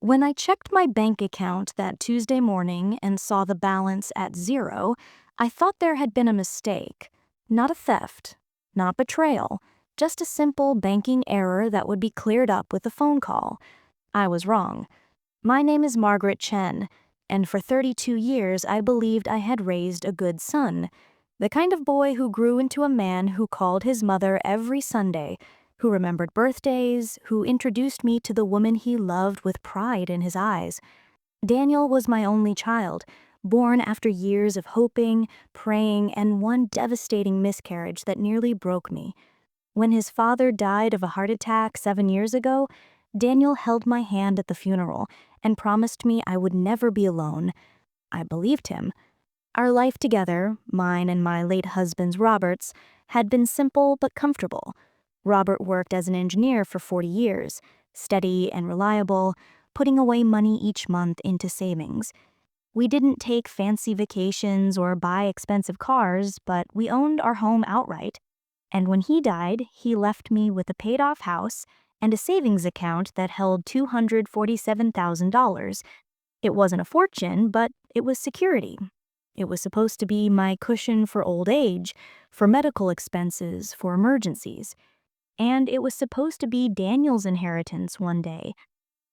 When I checked my bank account that Tuesday morning and saw the balance at zero, I thought there had been a mistake. Not a theft, not betrayal, just a simple banking error that would be cleared up with a phone call. I was wrong. My name is Margaret Chen, and for 32 years I believed I had raised a good son. The kind of boy who grew into a man who called his mother every Sunday, who remembered birthdays, who introduced me to the woman he loved with pride in his eyes. Daniel was my only child, born after years of hoping, praying, and one devastating miscarriage that nearly broke me. When his father died of a heart attack 7 years ago, Daniel held my hand at the funeral and promised me I would never be alone. I believed him. Our life together, mine and my late husband's Robert's, had been simple but comfortable. Robert worked as an engineer for 40 years, steady and reliable, putting away money each month into savings. We didn't take fancy vacations or buy expensive cars, but we owned our home outright. And when he died, he left me with a paid-off house and a savings account that held $247,000. It wasn't a fortune, but it was security. It was supposed to be my cushion for old age, for medical expenses, for emergencies. And it was supposed to be Daniel's inheritance one day.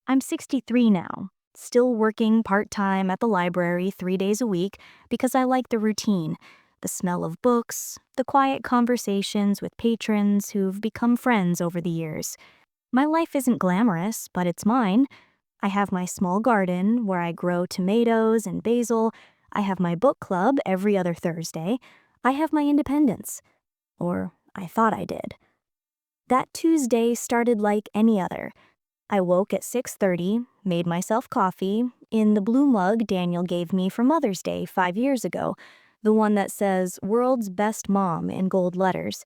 I'm 63 now, still working part-time at the library 3 days a week because I like the routine, the smell of books, the quiet conversations with patrons who've become friends over the years. My life isn't glamorous, but it's mine. I have my small garden where I grow tomatoes and basil. I have my book club every other Thursday. I have my independence. Or I thought I did. That Tuesday started like any other. I woke at 6:30, made myself coffee, in the blue mug Daniel gave me for Mother's Day 5 years ago, the one that says "World's Best Mom" in gold letters.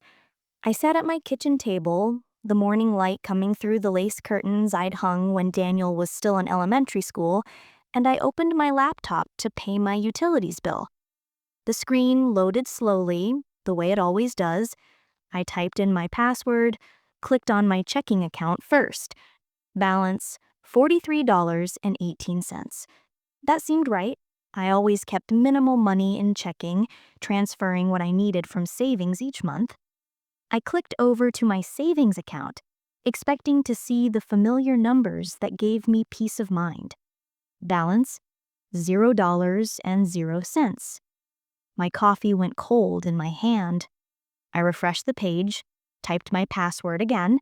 I sat at my kitchen table, the morning light coming through the lace curtains I'd hung when Daniel was still in elementary school, and I opened my laptop to pay my utilities bill. The screen loaded slowly, the way it always does. I typed in my password, clicked on my checking account first. Balance, $43.18. That seemed right. I always kept minimal money in checking, transferring what I needed from savings each month. I clicked over to my savings account, expecting to see the familiar numbers that gave me peace of mind. Balance, $0.00. My coffee went cold in my hand. I refreshed the page, typed my password again,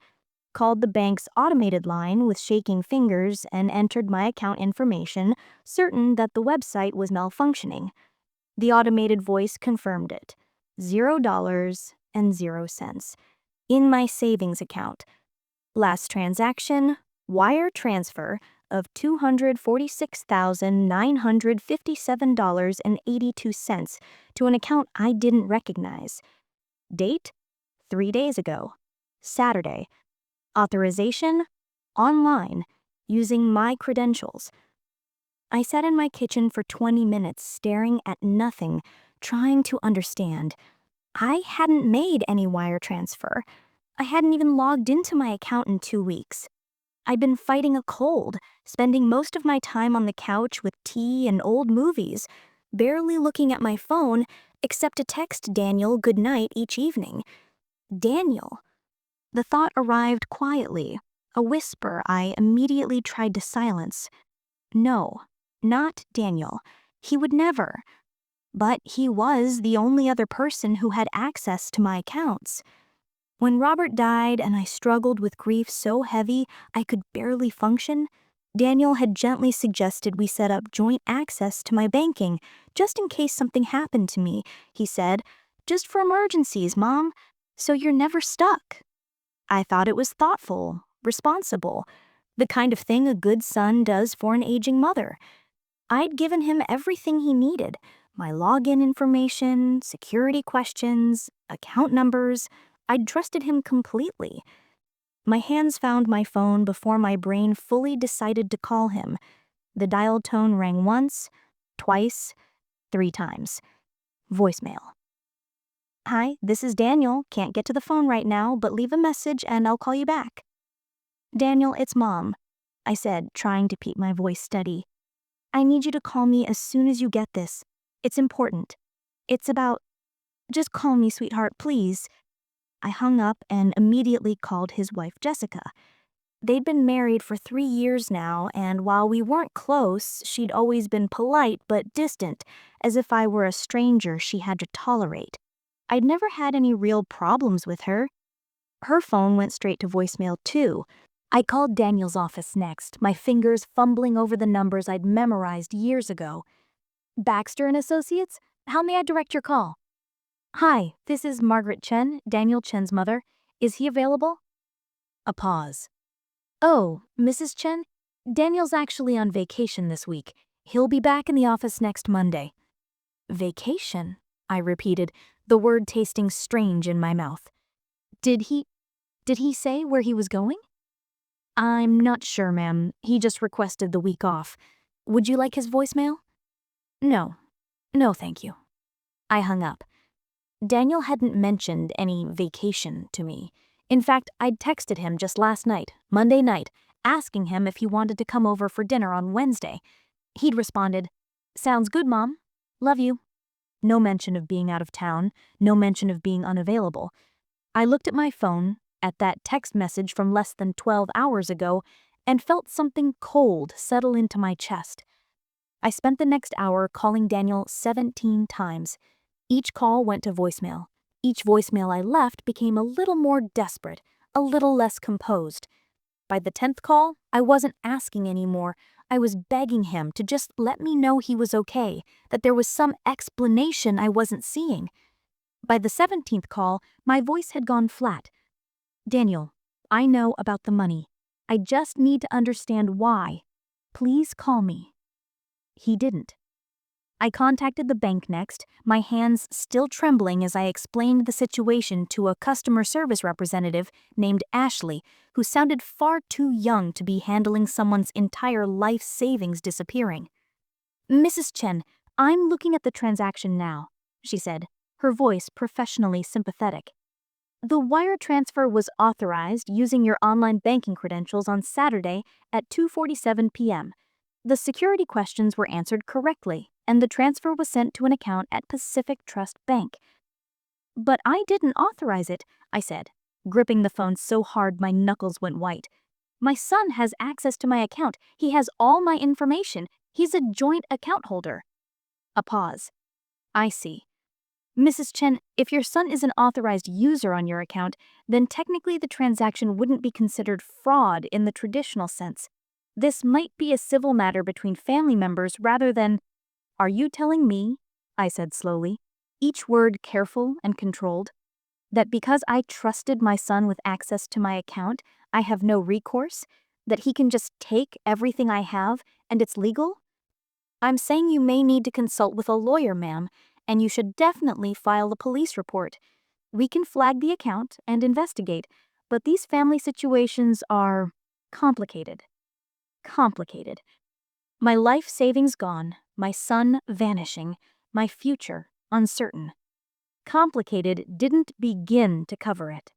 called the bank's automated line with shaking fingers, and entered my account information, certain that the website was malfunctioning. The automated voice confirmed it. $0.00 in my savings account. Last transaction, wire transfer of $246,957.82 to an account I didn't recognize. Date, 3 days ago. Saturday. Authorization, online, using my credentials. I sat in my kitchen for 20 minutes staring at nothing, trying to understand. I hadn't made any wire transfer. I hadn't even logged into my account in 2 weeks. I'd been fighting a cold, spending most of my time on the couch with tea and old movies, barely looking at my phone except to text Daniel goodnight each evening. Daniel. The thought arrived quietly, a whisper I immediately tried to silence. No, not Daniel. He would never. But he was the only other person who had access to my accounts. When Robert died and I struggled with grief so heavy I could barely function, Daniel had gently suggested we set up joint access to my banking, just in case something happened to me, he said. Just for emergencies, Mom, so you're never stuck. I thought it was thoughtful, responsible, the kind of thing a good son does for an aging mother. I'd given him everything he needed, my login information, security questions, account numbers. I'd trusted him completely. My hands found my phone before my brain fully decided to call him. The dial tone rang once, twice, 3 times. Voicemail. Hi, this is Daniel. Can't get to the phone right now, but leave a message and I'll call you back. Daniel, it's Mom. I said, trying to keep my voice steady. I need you to call me as soon as you get this. It's important. It's about... Just call me, sweetheart, please. I hung up and immediately called his wife, Jessica. They'd been married for 3 years now, and while we weren't close, she'd always been polite but distant, as if I were a stranger she had to tolerate. I'd never had any real problems with her. Her phone went straight to voicemail, too. I called Daniel's office next, my fingers fumbling over the numbers I'd memorized years ago. Baxter and Associates? How may I direct your call? Hi, this is Margaret Chen, Daniel Chen's mother. Is he available? A pause. Oh, Mrs. Chen? Daniel's actually on vacation this week. He'll be back in the office next Monday. Vacation? I repeated, the word tasting strange in my mouth. Did he say where he was going? I'm not sure, ma'am. He just requested the week off. Would you like his voicemail? No. No, thank you. I hung up. Daniel hadn't mentioned any vacation to me. In fact, I'd texted him just last night, Monday night, asking him if he wanted to come over for dinner on Wednesday. He'd responded, "Sounds good, Mom. Love you." No mention of being out of town, no mention of being unavailable. I looked at my phone, at that text message from less than 12 hours ago, and felt something cold settle into my chest. I spent the next hour calling Daniel 17 times. Each call went to voicemail. Each voicemail I left became a little more desperate, a little less composed. By the 10th call, I wasn't asking anymore. I was begging him to just let me know he was okay, that there was some explanation I wasn't seeing. By the 17th call, my voice had gone flat. Daniel, I know about the money. I just need to understand why. Please call me. He didn't. I contacted the bank next, my hands still trembling as I explained the situation to a customer service representative named Ashley, who sounded far too young to be handling someone's entire life savings disappearing. Mrs. Chen, I'm looking at the transaction now, she said, her voice professionally sympathetic. The wire transfer was authorized using your online banking credentials on Saturday at 2:47 p.m. The security questions were answered correctly, and the transfer was sent to an account at Pacific Trust Bank. But I didn't authorize it, I said, gripping the phone so hard my knuckles went white. My son has access to my account. He has all my information. He's a joint account holder. A pause. I see. Mrs. Chen, if your son is an authorized user on your account, then technically the transaction wouldn't be considered fraud in the traditional sense. This might be a civil matter between family members rather than... Are you telling me, I said slowly, each word careful and controlled, that because I trusted my son with access to my account, I have no recourse, that he can just take everything I have and it's legal? I'm saying you may need to consult with a lawyer, ma'am, and you should definitely file a police report. We can flag the account and investigate, but these family situations are complicated. Complicated. My life savings gone, my son vanishing, my future uncertain. Complicated didn't begin to cover it.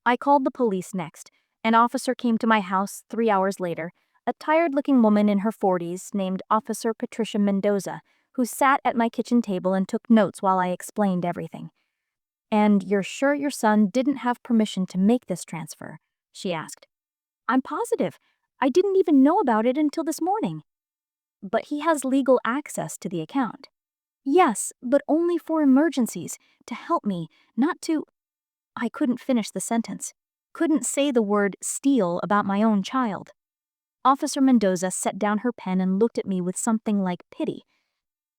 I called the police next. An officer came to my house 3 hours later, a tired-looking woman in her 40s named Officer Patricia Mendoza, who sat at my kitchen table and took notes while I explained everything. "And you're sure your son didn't have permission to make this transfer?" she asked. "I'm positive. I didn't even know about it until this morning." "But he has legal access to the account." "Yes, but only for emergencies, to help me, not to..." I couldn't finish the sentence. Couldn't say the word steal about my own child. Officer Mendoza set down her pen and looked at me with something like pity.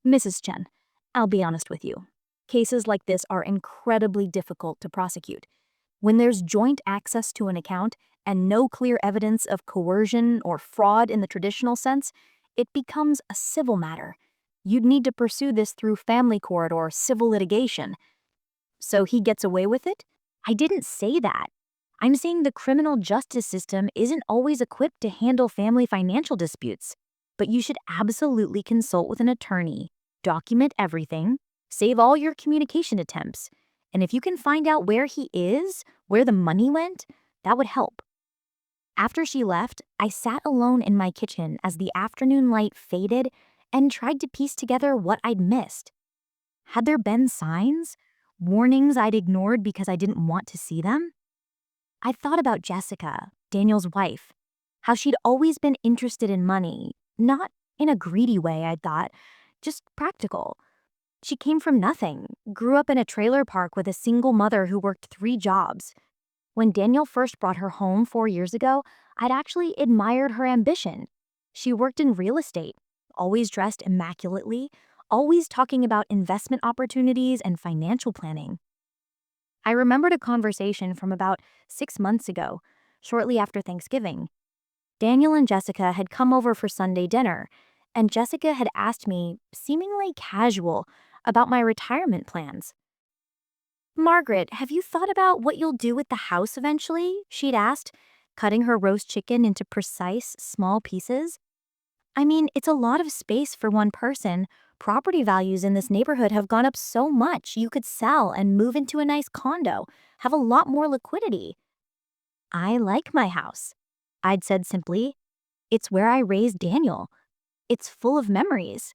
"Mrs. Chen, I'll be honest with you. Cases like this are incredibly difficult to prosecute. When there's joint access to an account and no clear evidence of coercion or fraud in the traditional sense, it becomes a civil matter. You'd need to pursue this through family court or civil litigation." "So he gets away with it?" "I didn't say that. I'm saying the criminal justice system isn't always equipped to handle family financial disputes. But you should absolutely consult with an attorney, document everything, save all your communication attempts, and if you can find out where he is, where the money went, that would help." After she left, I sat alone in my kitchen as the afternoon light faded and tried to piece together what I'd missed. Had there been signs? Warnings I'd ignored because I didn't want to see them? I thought about Jessica, Daniel's wife, how she'd always been interested in money, not in a greedy way, I thought, just practical. She came from nothing, grew up in a trailer park with a single mother who worked 3 jobs. When Daniel first brought her home 4 years ago, I'd actually admired her ambition. She worked in real estate, always dressed immaculately, always talking about investment opportunities and financial planning. I remembered a conversation from about 6 months ago, shortly after Thanksgiving. Daniel and Jessica had come over for Sunday dinner, and Jessica had asked me, seemingly casual, about my retirement plans. "Margaret, have you thought about what you'll do with the house eventually?" she'd asked, cutting her roast chicken into precise, small pieces. "I mean, it's a lot of space for one person. Property values in this neighborhood have gone up so much you could sell and move into a nice condo, have a lot more liquidity." "I like my house," I'd said simply. "It's where I raised Daniel. It's full of memories."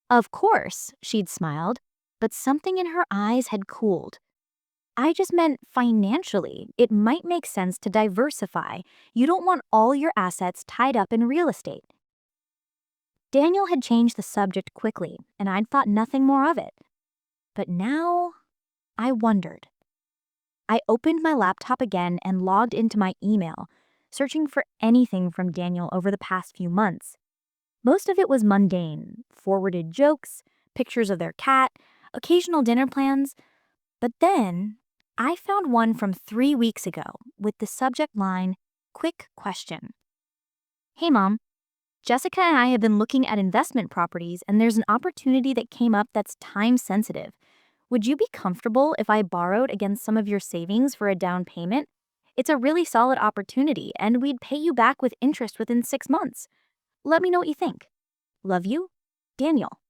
"Of course," she'd smiled, but something in her eyes had cooled. "I just meant financially. It might make sense to diversify. You don't want all your assets tied up in real estate." Daniel had changed the subject quickly, and I'd thought nothing more of it. But now, I wondered. I opened my laptop again and logged into my email, searching for anything from Daniel over the past few months. Most of it was mundane, forwarded jokes, pictures of their cat, occasional dinner plans. But then, I found one from 3 weeks ago with the subject line, "Quick question." "Hey Mom, Jessica and I have been looking at investment properties and there's an opportunity that came up that's time sensitive. Would you be comfortable if I borrowed against some of your savings for a down payment? It's a really solid opportunity and we'd pay you back with interest within 6 months. Let me know what you think. Love you, Daniel."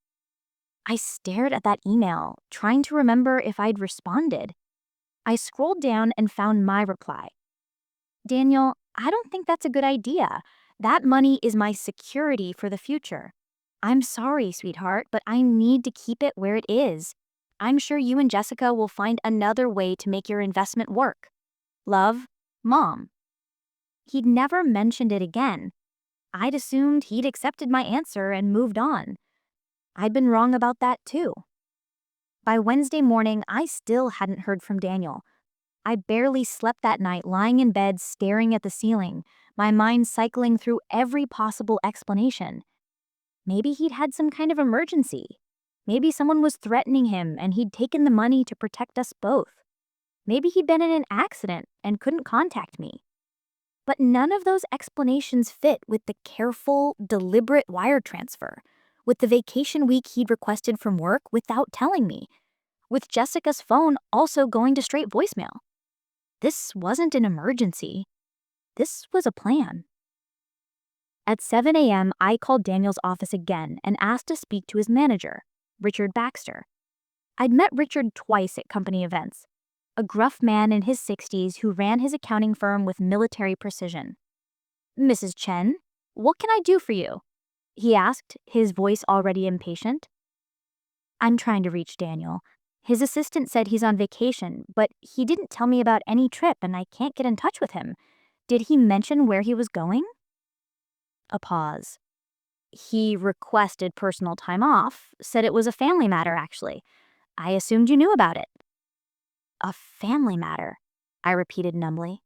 I stared at that email, trying to remember if I'd responded. I scrolled down and found my reply. "Daniel, I don't think that's a good idea. That money is my security for the future. I'm sorry, sweetheart, but I need to keep it where it is. I'm sure you and Jessica will find another way to make your investment work. Love, Mom." He'd never mentioned it again. I'd assumed he'd accepted my answer and moved on. I'd been wrong about that too. By Wednesday morning, I still hadn't heard from Daniel. I barely slept that night, lying in bed staring at the ceiling, my mind cycling through every possible explanation. Maybe he'd had some kind of emergency. Maybe someone was threatening him and he'd taken the money to protect us both. Maybe he'd been in an accident and couldn't contact me. But none of those explanations fit with the careful, deliberate wire transfer, with the vacation week he'd requested from work without telling me, with Jessica's phone also going to straight voicemail. This wasn't an emergency. This was a plan. At 7 a.m., I called Daniel's office again and asked to speak to his manager, Richard Baxter. I'd met Richard twice at company events, a gruff man in his 60s who ran his accounting firm with military precision. "Mrs. Chen, what can I do for you?" he asked, his voice already impatient. "I'm trying to reach Daniel. His assistant said he's on vacation, but he didn't tell me about any trip and I can't get in touch with him. Did he mention where he was going?" A pause. "He requested personal time off, said it was a family matter actually. I assumed you knew about it." "A family matter," I repeated numbly.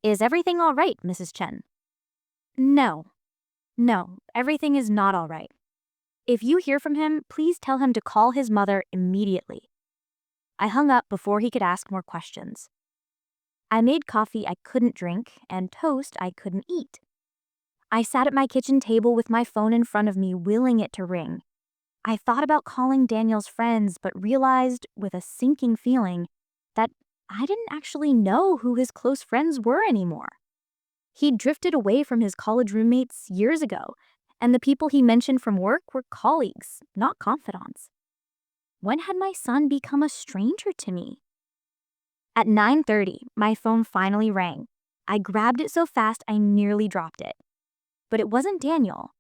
"Is everything all right, Mrs. Chen?" No, everything is not all right. If you hear from him, please tell him to call his mother immediately." I hung up before he could ask more questions. I made coffee I couldn't drink and toast I couldn't eat. I sat at my kitchen table with my phone in front of me, willing it to ring. I thought about calling Daniel's friends, but realized, with a sinking feeling, that I didn't actually know who his close friends were anymore. He'd drifted away from his college roommates years ago, and the people he mentioned from work were colleagues, not confidants. When had my son become a stranger to me? At 9:30, my phone finally rang. I grabbed it so fast I nearly dropped it. But it wasn't Daniel.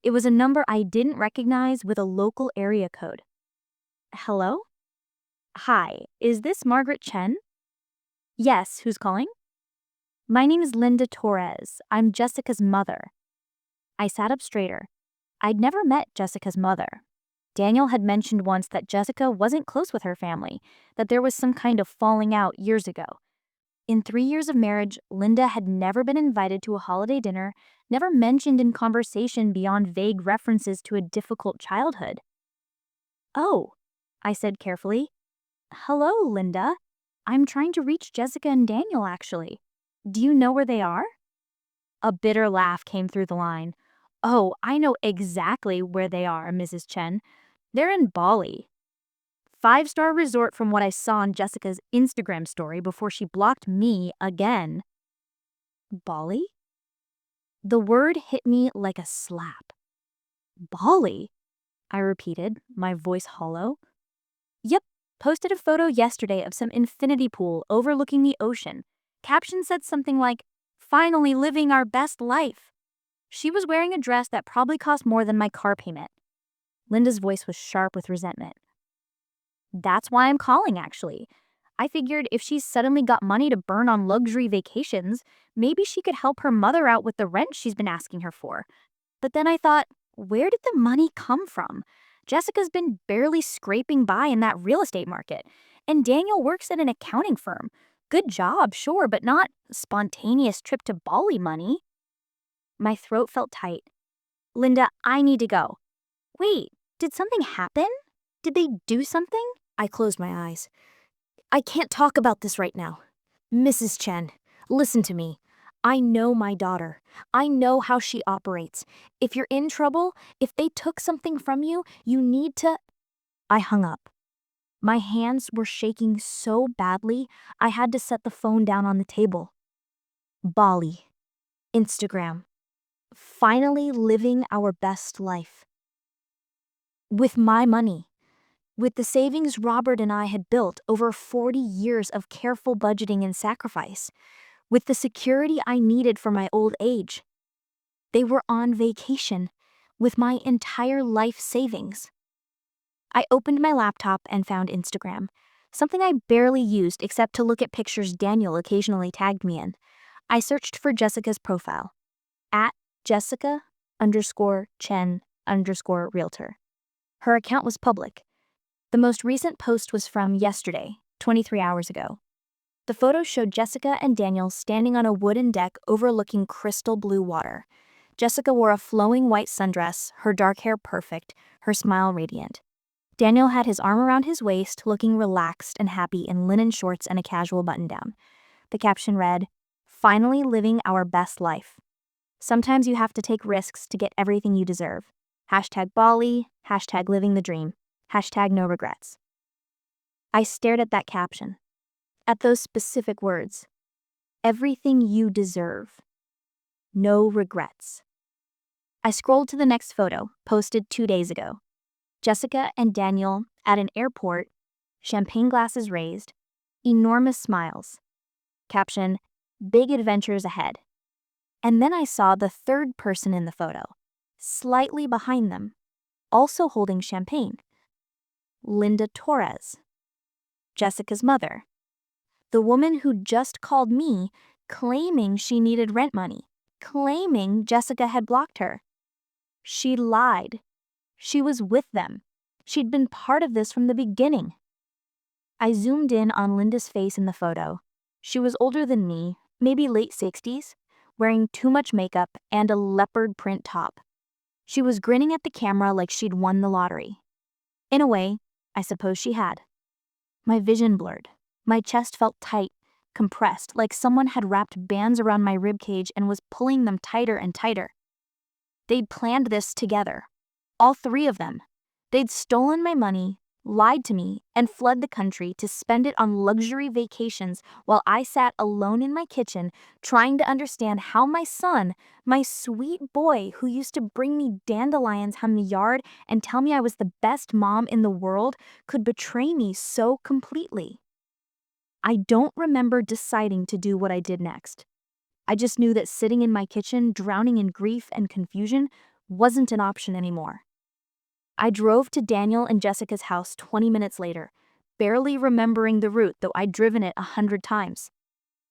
It was a number I didn't recognize with a local area code. Hello? Hi, is this Margaret Chen? Yes, who's calling? My name is Linda Torres. I'm Jessica's mother. I sat up straighter. I'd never met Jessica's mother. Daniel had mentioned once that Jessica wasn't close with her family, that there was some kind of falling out years ago. In 3 years of marriage, Linda had never been invited to a holiday dinner, never mentioned in conversation beyond vague references to a difficult childhood. Oh, I said carefully. Hello, Linda. I'm trying to reach Jessica and Daniel, actually. Do you know where they are? A bitter laugh came through the line. Oh, I know exactly where they are, Mrs. Chen. They're in Bali. 5-star resort from what I saw on Jessica's Instagram story before she blocked me again. Bali? The word hit me like a slap. Bali? I repeated, my voice hollow. Yep, posted a photo yesterday of some infinity pool overlooking the ocean. Caption said something like, finally living our best life. She was wearing a dress that probably cost more than my car payment. Linda's voice was sharp with resentment. That's why I'm calling, actually. I figured if she's suddenly got money to burn on luxury vacations, maybe she could help her mother out with the rent she's been asking her for. But then I thought, where did the money come from? Jessica's been barely scraping by in that real estate market, and Daniel works at an accounting firm. Good job, sure, but not spontaneous trip to Bali money. My throat felt tight. Linda, I need to go. Wait, did something happen? Did they do something? I closed my eyes. I can't talk about this right now. Mrs. Chen, listen to me. I know my daughter. I know how she operates. If you're in trouble, if they took something from you, you need to... I hung up. My hands were shaking so badly, I had to set the phone down on the table. Bali. Instagram. Finally living our best life. With my money. With the savings Robert and I had built over 40 years of careful budgeting and sacrifice. With the security I needed for my old age. They were on vacation with my entire life savings. I opened my laptop and found Instagram, something I barely used except to look at pictures Daniel occasionally tagged me in. I searched for Jessica's profile, at Jessica_Chen_realtor. Her account was public. The most recent post was from yesterday, 23 hours ago. The photo showed Jessica and Daniel standing on a wooden deck overlooking crystal blue water. Jessica wore a flowing white sundress, her dark hair perfect, her smile radiant. Daniel had his arm around his waist, looking relaxed and happy in linen shorts and a casual button-down. The caption read, finally living our best life. Sometimes you have to take risks to get everything you deserve. #Bali, #living the dream, #no regrets. I stared at that caption, at those specific words. Everything you deserve. No regrets. I scrolled to the next photo, posted 2 days ago. Jessica and Daniel at an airport, champagne glasses raised, enormous smiles. Caption, big adventures ahead. And then I saw the third person in the photo, slightly behind them, also holding champagne. Linda Torres, Jessica's mother. The woman who just called me, claiming she needed rent money, claiming Jessica had blocked her. She lied. She was with them. She'd been part of this from the beginning. I zoomed in on Linda's face in the photo. She was older than me, maybe late 60s, wearing too much makeup and a leopard print top. She was grinning at the camera like she'd won the lottery. In a way, I suppose she had. My vision blurred. My chest felt tight, compressed, like someone had wrapped bands around my ribcage and was pulling them tighter and tighter. They'd planned this together. All 3 of them. They'd stolen my money, lied to me, and fled the country to spend it on luxury vacations while I sat alone in my kitchen trying to understand how my son, my sweet boy who used to bring me dandelions from the yard and tell me I was the best mom in the world, could betray me so completely. I don't remember deciding to do what I did next. I just knew that sitting in my kitchen, drowning in grief and confusion, wasn't an option anymore. I drove to Daniel and Jessica's house 20 minutes later, barely remembering the route, though I'd driven it 100 times.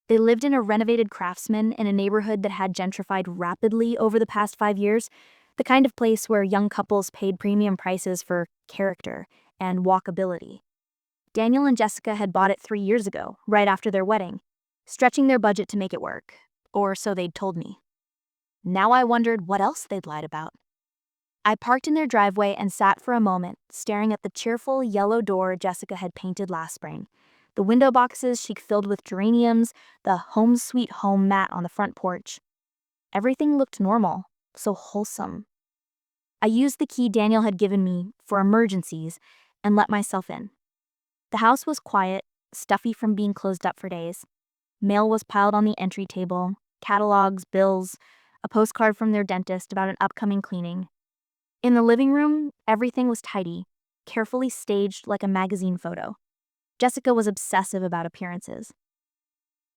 They lived in a renovated Craftsman in a neighborhood that had gentrified rapidly over the past 5 years, the kind of place where young couples paid premium prices for character and walkability. Daniel and Jessica had bought it 3 years ago, right after their wedding, stretching their budget to make it work, or so they'd told me. Now I wondered what else they'd lied about. I parked in their driveway and sat for a moment, staring at the cheerful yellow door Jessica had painted last spring, the window boxes she'd filled with geraniums, the home sweet home mat on the front porch. Everything looked normal, so wholesome. I used the key Daniel had given me for emergencies and let myself in. The house was quiet, stuffy from being closed up for days. Mail was piled on the entry table, catalogs, bills, a postcard from their dentist about an upcoming cleaning. In the living room, everything was tidy, carefully staged like a magazine photo. Jessica was obsessive about appearances.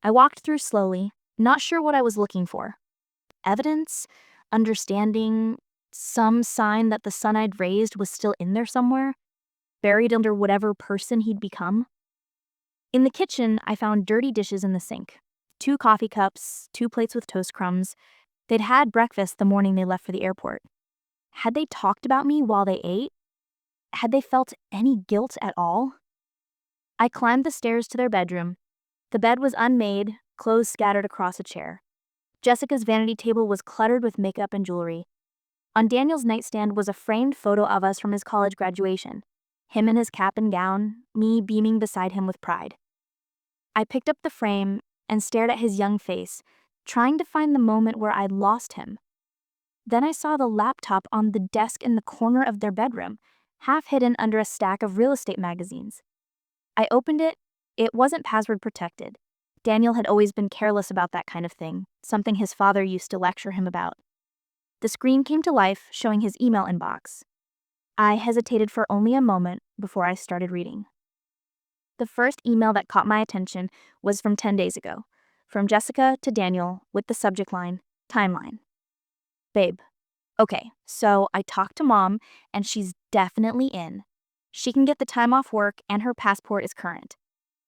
I walked through slowly, not sure what I was looking for. Evidence? Understanding? Some sign that the son I'd raised was still in there somewhere, buried under whatever person he'd become? In the kitchen, I found dirty dishes in the sink. 2 coffee cups, 2 plates with toast crumbs. They'd had breakfast the morning they left for the airport. Had they talked about me while they ate? Had they felt any guilt at all? I climbed the stairs to their bedroom. The bed was unmade, clothes scattered across a chair. Jessica's vanity table was cluttered with makeup and jewelry. On Daniel's nightstand was a framed photo of us from his college graduation. Him in his cap and gown, me beaming beside him with pride. I picked up the frame and stared at his young face, trying to find the moment where I'd lost him. Then I saw the laptop on the desk in the corner of their bedroom, half hidden under a stack of real estate magazines. I opened it. It wasn't password protected. Daniel had always been careless about that kind of thing, something his father used to lecture him about. The screen came to life, showing his email inbox. I hesitated for only a moment before I started reading. The first email that caught my attention was from 10 days ago, from Jessica to Daniel with the subject line, timeline. Babe, okay, so I talked to Mom and she's definitely in. She can get the time off work and her passport is current.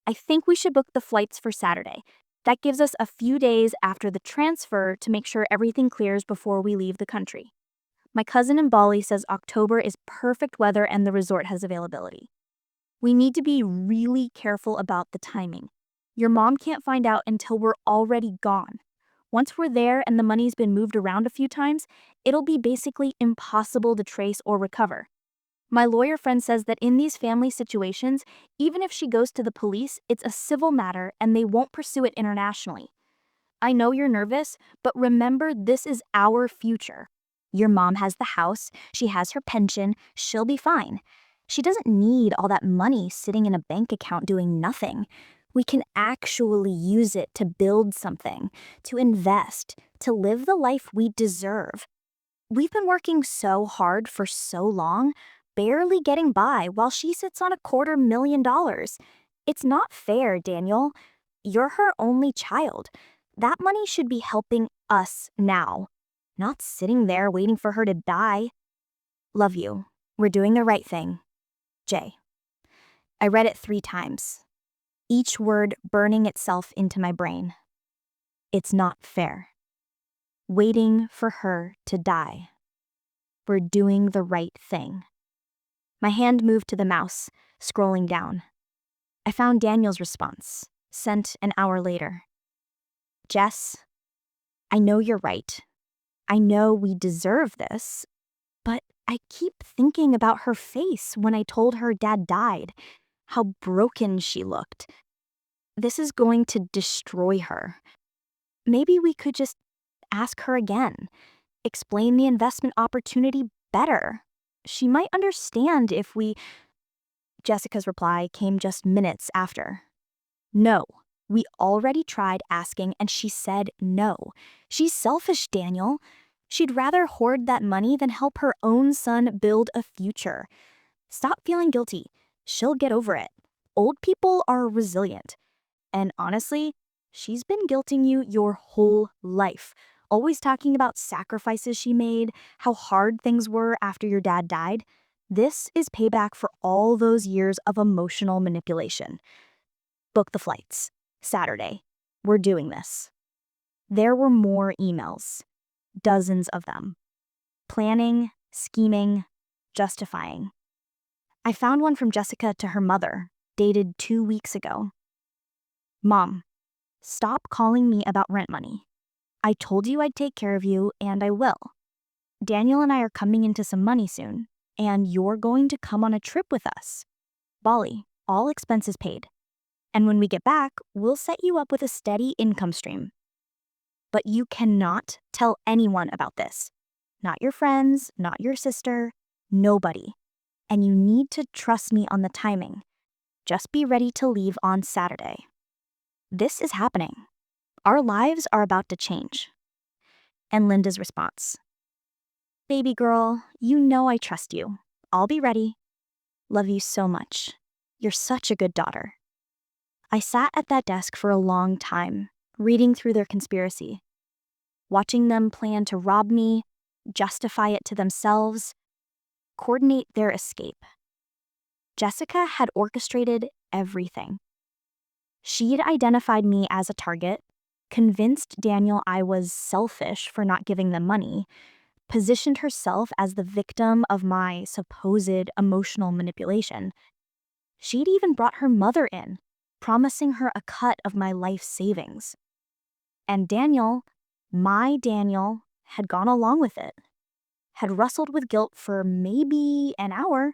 I think we should book the flights for Saturday. That gives us a few days after the transfer to make sure everything clears before we leave the country. My cousin in Bali says October is perfect weather and the resort has availability. We need to be really careful about the timing. Your mom can't find out until we're already gone. Once we're there and the money's been moved around a few times, it'll be basically impossible to trace or recover. My lawyer friend says that in these family situations, even if she goes to the police, it's a civil matter and they won't pursue it internationally. I know you're nervous, but remember this is our future. Your mom has the house, she has her pension, she'll be fine. She doesn't need all that money sitting in a bank account doing nothing. We can actually use it to build something, to invest, to live the life we deserve. We've been working so hard for so long, barely getting by while she sits on $250,000. It's not fair, Daniel. You're her only child. That money should be helping us now, not sitting there waiting for her to die. Love you. We're doing the right thing. Jay. I read it 3 times, each word burning itself into my brain. It's not fair. Waiting for her to die. We're doing the right thing. My hand moved to the mouse, scrolling down. I found Daniel's response, sent an hour later. Jess, I know you're right. I know we deserve this, but I keep thinking about her face when I told her Dad died, how broken she looked. This is going to destroy her. Maybe we could just ask her again, explain the investment opportunity better. She might understand if we... Jessica's reply came just minutes after. No, we already tried asking and she said no. She's selfish, Daniel. She'd rather hoard that money than help her own son build a future. Stop feeling guilty. She'll get over it. Old people are resilient. And honestly, She's been guilting you your whole life, always talking about sacrifices she made, how hard things were after your dad died. This is payback for all those years of emotional manipulation. Book the flights. Saturday. We're doing this. There were more emails, dozens of them. Planning, scheming, justifying. I found one from Jessica to her mother, dated 2 weeks ago. Mom, stop calling me about rent money. I told you I'd take care of you, and I will. Daniel and I are coming into some money soon, and you're going to come on a trip with us. Bali, all expenses paid. And when we get back, we'll set you up with a steady income stream. But you cannot tell anyone about this. Not your friends, not your sister, nobody. And you need to trust me on the timing. Just be ready to leave on Saturday. This is happening. Our lives are about to change. And Linda's response. Baby girl, you know I trust you. I'll be ready. Love you so much. You're such a good daughter. I sat at that desk for a long time, reading through their conspiracy, watching them plan to rob me, justify it to themselves, coordinate their escape. Jessica had orchestrated everything. She'd identified me as a target, convinced Daniel I was selfish for not giving them money, positioned herself as the victim of my supposed emotional manipulation. She'd even brought her mother in, promising her a cut of my life savings. And Daniel, my Daniel, had gone along with it, had wrestled with guilt for maybe an hour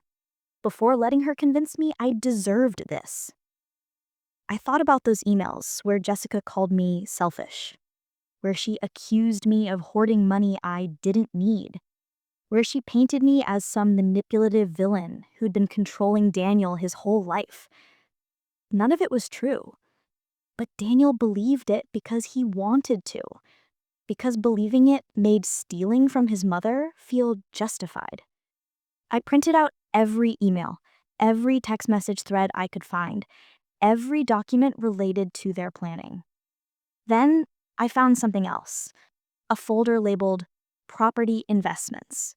before letting her convince me I deserved this. I thought about those emails where Jessica called me selfish, where she accused me of hoarding money I didn't need, where she painted me as some manipulative villain who'd been controlling Daniel his whole life. None of it was true, but Daniel believed it because he wanted to, because believing it made stealing from his mother feel justified. I printed out every email, every text message thread I could find, every document related to their planning. Then I found something else, a folder labeled Property Investments.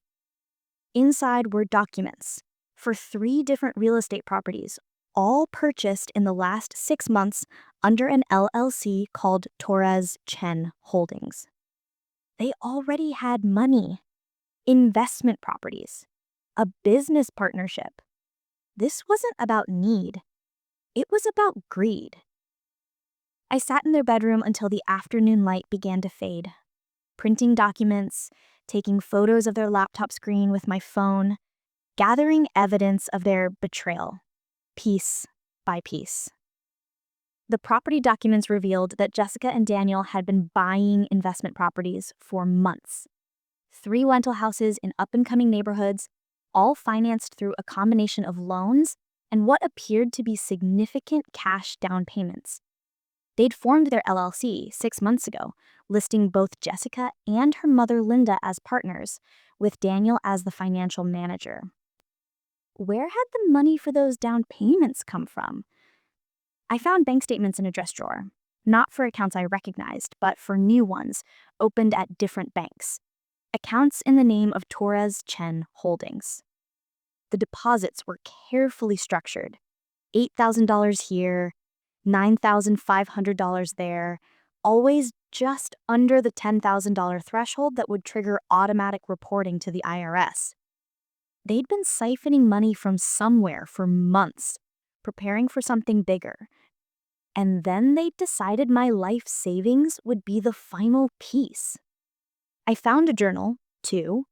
Inside were documents for 3 different real estate properties, all purchased in the last 6 months under an LLC called Torres Chen Holdings. They already had money, investment properties, a business partnership. This wasn't about need. It was about greed. I sat in their bedroom until the afternoon light began to fade, printing documents, taking photos of their laptop screen with my phone, gathering evidence of their betrayal, piece by piece. The property documents revealed that Jessica and Daniel had been buying investment properties for months. 3 rental houses in up-and-coming neighborhoods, all financed through a combination of loans and what appeared to be significant cash down payments. They'd formed their LLC 6 months ago, listing both Jessica and her mother Linda as partners, with Daniel as the financial manager. Where had the money for those down payments come from? I found bank statements in a dress drawer, not for accounts I recognized, but for new ones, opened at different banks. Accounts in the name of Torres Chen Holdings. The deposits were carefully structured. $8,000 here, $9,500 there, always just under the $10,000 threshold that would trigger automatic reporting to the IRS. They'd been siphoning money from somewhere for months, preparing for something bigger. And then they decided my life savings would be the final piece. I found a journal, too,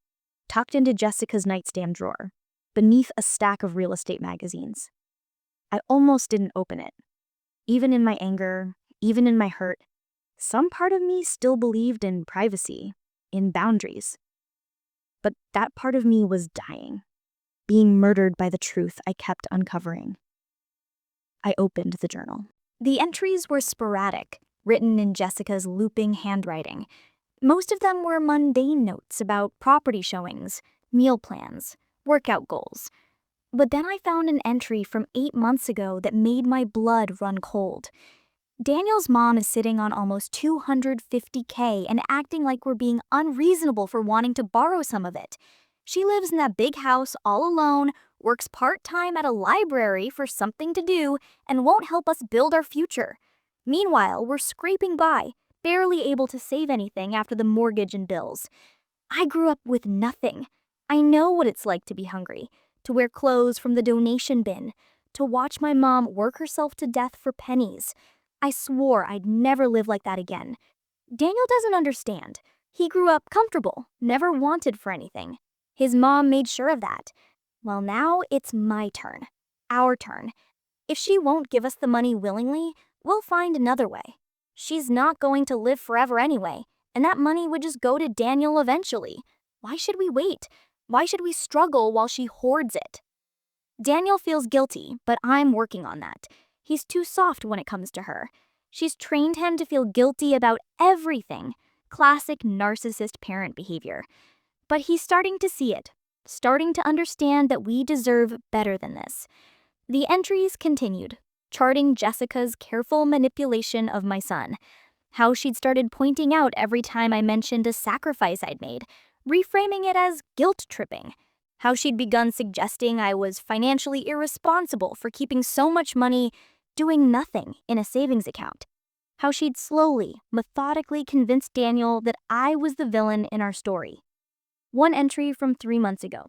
tucked into Jessica's nightstand drawer, beneath a stack of real estate magazines. I almost didn't open it. Even in my anger, even in my hurt, some part of me still believed in privacy, in boundaries. But that part of me was dying, being murdered by the truth I kept uncovering. I opened the journal. The entries were sporadic, written in Jessica's looping handwriting. Most of them were mundane notes about property showings, meal plans, workout goals. But then I found an entry from 8 months ago that made my blood run cold. Daniel's mom is sitting on almost $250K and acting like we're being unreasonable for wanting to borrow some of it. She lives in that big house all alone, works part-time at a library for something to do, and won't help us build our future. Meanwhile, we're scraping by, barely able to save anything after the mortgage and bills. I grew up with nothing. I know what it's like to be hungry, to wear clothes from the donation bin, to watch my mom work herself to death for pennies. I swore I'd never live like that again. Daniel doesn't understand. He grew up comfortable, never wanted for anything. His mom made sure of that. Well, now it's my turn. Our turn. If she won't give us the money willingly, we'll find another way. She's not going to live forever anyway, and that money would just go to Daniel eventually. Why should we wait? Why should we struggle while she hoards it? Daniel feels guilty, but I'm working on that. He's too soft when it comes to her. She's trained him to feel guilty about everything. Classic narcissist parent behavior. But he's starting to see it, starting to understand that we deserve better than this. The entries continued, charting Jessica's careful manipulation of my son. How she'd started pointing out every time I mentioned a sacrifice I'd made, reframing it as guilt tripping. How she'd begun suggesting I was financially irresponsible for keeping so much money doing nothing in a savings account. How she'd slowly, methodically convinced Daniel that I was the villain in our story. One entry from 3 months ago.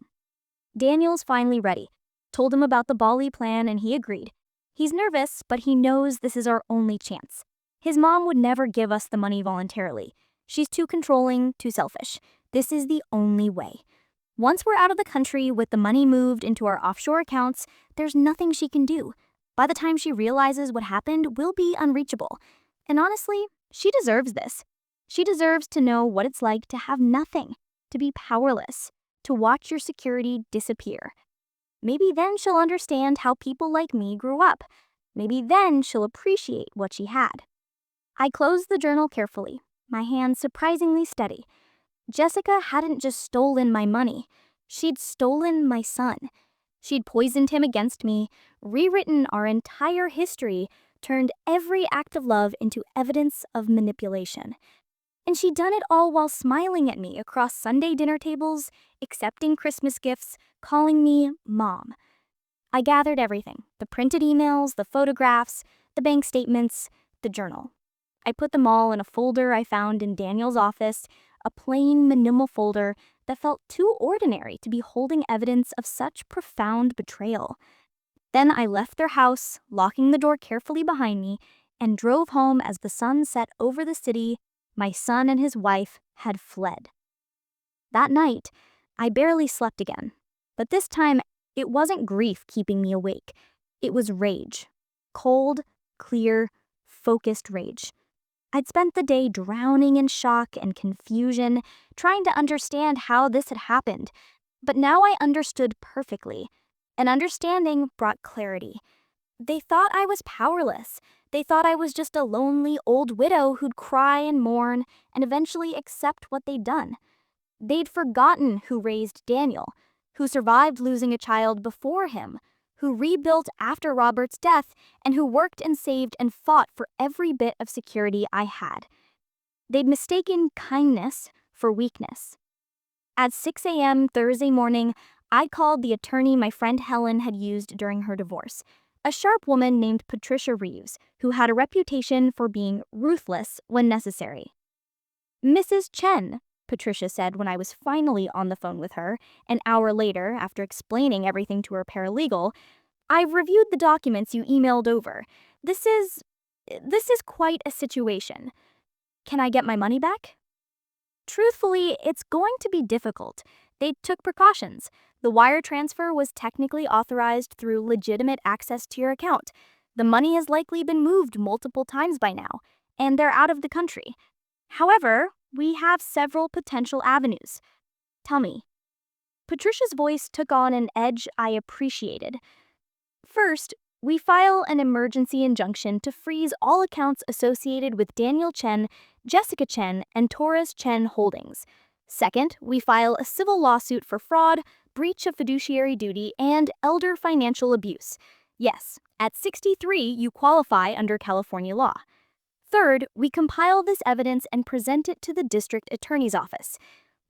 Daniel's finally ready. Told him about the Bali plan and he agreed. He's nervous, but he knows this is our only chance. His mom would never give us the money voluntarily. She's too controlling, too selfish. This is the only way. Once we're out of the country with the money moved into our offshore accounts, there's nothing she can do. By the time she realizes what happened, we'll be unreachable. And honestly, she deserves this. She deserves to know what it's like to have nothing, to be powerless, to watch your security disappear. Maybe then she'll understand how people like me grew up. Maybe then she'll appreciate what she had. I closed the journal carefully, my hand surprisingly steady. Jessica hadn't just stolen my money. She'd stolen my son. She'd poisoned him against me, rewritten our entire history, turned every act of love into evidence of manipulation. And she'd done it all while smiling at me across Sunday dinner tables, accepting Christmas gifts, calling me Mom. I gathered everything, the printed emails, the photographs, the bank statements, the journal. I put them all in a folder I found in Daniel's office, a plain, minimal folder that felt too ordinary to be holding evidence of such profound betrayal. Then I left their house, locking the door carefully behind me, and drove home as the sun set over the city. My son and his wife had fled. That night, I barely slept again. But this time, it wasn't grief keeping me awake. It was rage. Cold, clear, focused rage. I'd spent the day drowning in shock and confusion, trying to understand how this had happened. But now I understood perfectly. And understanding brought clarity. They thought I was powerless. They thought I was just a lonely old widow who'd cry and mourn and eventually accept what they'd done. They'd forgotten who raised Daniel, who survived losing a child before him, who rebuilt after Robert's death, and who worked and saved and fought for every bit of security I had. They'd mistaken kindness for weakness. At 6 a.m. Thursday morning, I called the attorney my friend Helen had used during her divorce, a sharp woman named Patricia Reeves, who had a reputation for being ruthless when necessary. "Mrs. Chen," Patricia said when I was finally on the phone with her, an hour later after explaining everything to her paralegal, "I've reviewed the documents you emailed over. This is quite a situation. Can I get my money back?" Truthfully, it's going to be difficult. They took precautions. The wire transfer was technically authorized through legitimate access to your account. The money has likely been moved multiple times by now, and they're out of the country. However, we have several potential avenues. Tell me. Patricia's voice took on an edge I appreciated. First, we file an emergency injunction to freeze all accounts associated with Daniel Chen, Jessica Chen, and Taurus Chen Holdings. Second, we file a civil lawsuit for fraud, breach of fiduciary duty, and elder financial abuse. Yes, at 63, you qualify under California law. Third, we compile this evidence and present it to the district attorney's office.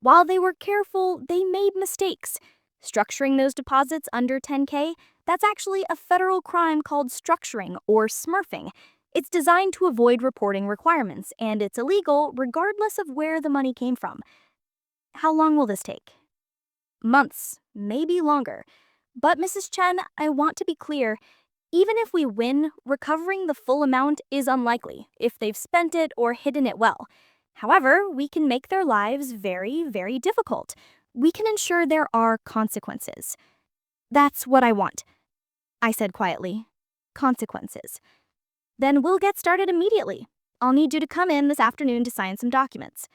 While they were careful, they made mistakes. Structuring those deposits under 10K, that's actually a federal crime called structuring or smurfing. It's designed to avoid reporting requirements, and it's illegal regardless of where the money came from. How long will this take? Months, maybe longer. But Mrs. Chen, I want to be clear. Even if we win, recovering the full amount is unlikely if they've spent it or hidden it well. However, we can make their lives very, very difficult. We can ensure there are consequences. That's what I want, I said quietly. Consequences. Then we'll get started immediately. I'll need you to come in this afternoon to sign some documents.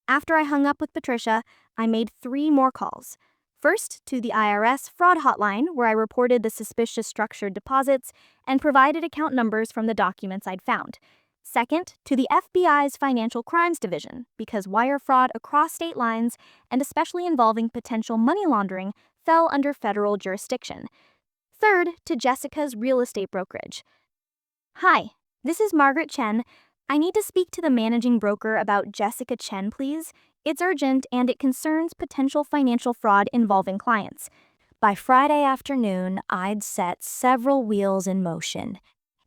After I hung up with Patricia, I made 3 more calls. First, to the IRS fraud hotline, where I reported the suspicious structured deposits and provided account numbers from the documents I'd found. Second, to the FBI's Financial Crimes Division, because wire fraud across state lines, and especially involving potential money laundering, fell under federal jurisdiction. Third, to Jessica's real estate brokerage. Hi, this is Margaret Chen. I need to speak to the managing broker about Jessica Chen, please. It's urgent and it concerns potential financial fraud involving clients. By Friday afternoon, I'd set several wheels in motion,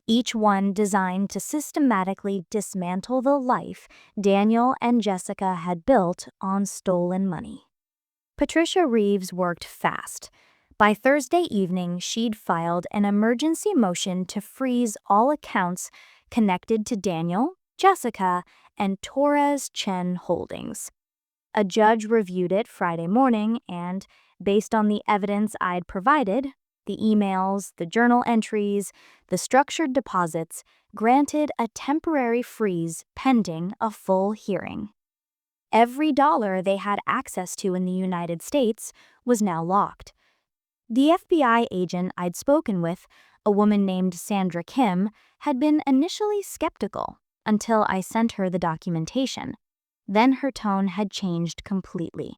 each one designed to systematically dismantle the life Daniel and Jessica had built on stolen money. Patricia Reeves worked fast. By Thursday evening, she'd filed an emergency motion to freeze all accounts connected to Daniel, Jessica, and Torres Chen Holdings. A judge reviewed it Friday morning and, based on the evidence I'd provided, the emails, the journal entries, the structured deposits, granted a temporary freeze pending a full hearing. Every dollar they had access to in the United States was now locked. The FBI agent I'd spoken with, a woman named Sandra Kim, had been initially skeptical until I sent her the documentation. Then her tone had changed completely.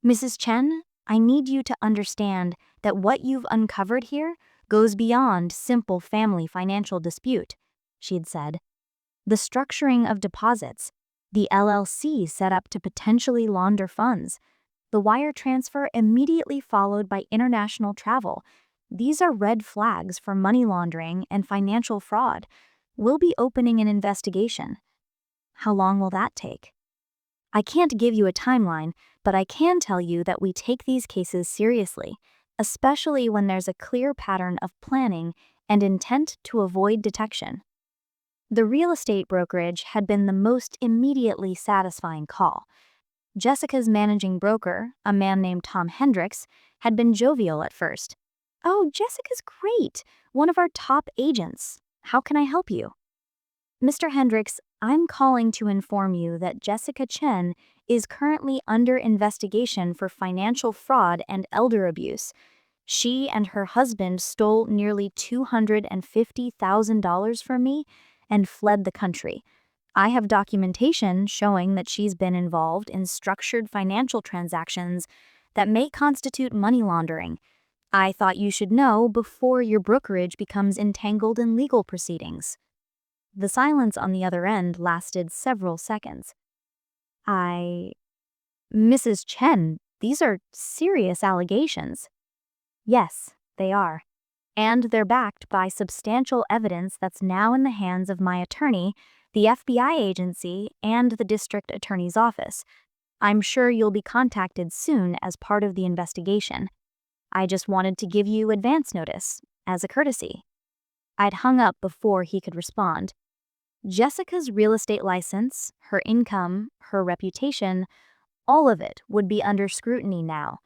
Mrs. Chen, I need you to understand that what you've uncovered here goes beyond simple family financial dispute, she'd said. The structuring of deposits, the LLC set up to potentially launder funds, the wire transfer immediately followed by international travel. These are red flags for money laundering and financial fraud. We'll be opening an investigation. How long will that take? I can't give you a timeline, but I can tell you that we take these cases seriously, especially when there's a clear pattern of planning and intent to avoid detection. The real estate brokerage had been the most immediately satisfying call. Jessica's managing broker, a man named Tom Hendricks, had been jovial at first. "Oh, Jessica's great, one of our top agents. How can I help you?" "Mr. Hendricks, I'm calling to inform you that Jessica Chen is currently under investigation for financial fraud and elder abuse. She and her husband stole nearly $250,000 from me and fled the country. I have documentation showing that she's been involved in structured financial transactions that may constitute money laundering. I thought you should know before your brokerage becomes entangled in legal proceedings." The silence on the other end lasted several seconds. Mrs. Chen, these are serious allegations." "Yes, they are. And they're backed by substantial evidence that's now in the hands of my attorney, the FBI agency, and the district attorney's office. I'm sure you'll be contacted soon as part of the investigation. I just wanted to give you advance notice, as a courtesy." I'd hung up before he could respond. Jessica's real estate license, her income, her reputation, all of it would be under scrutiny now.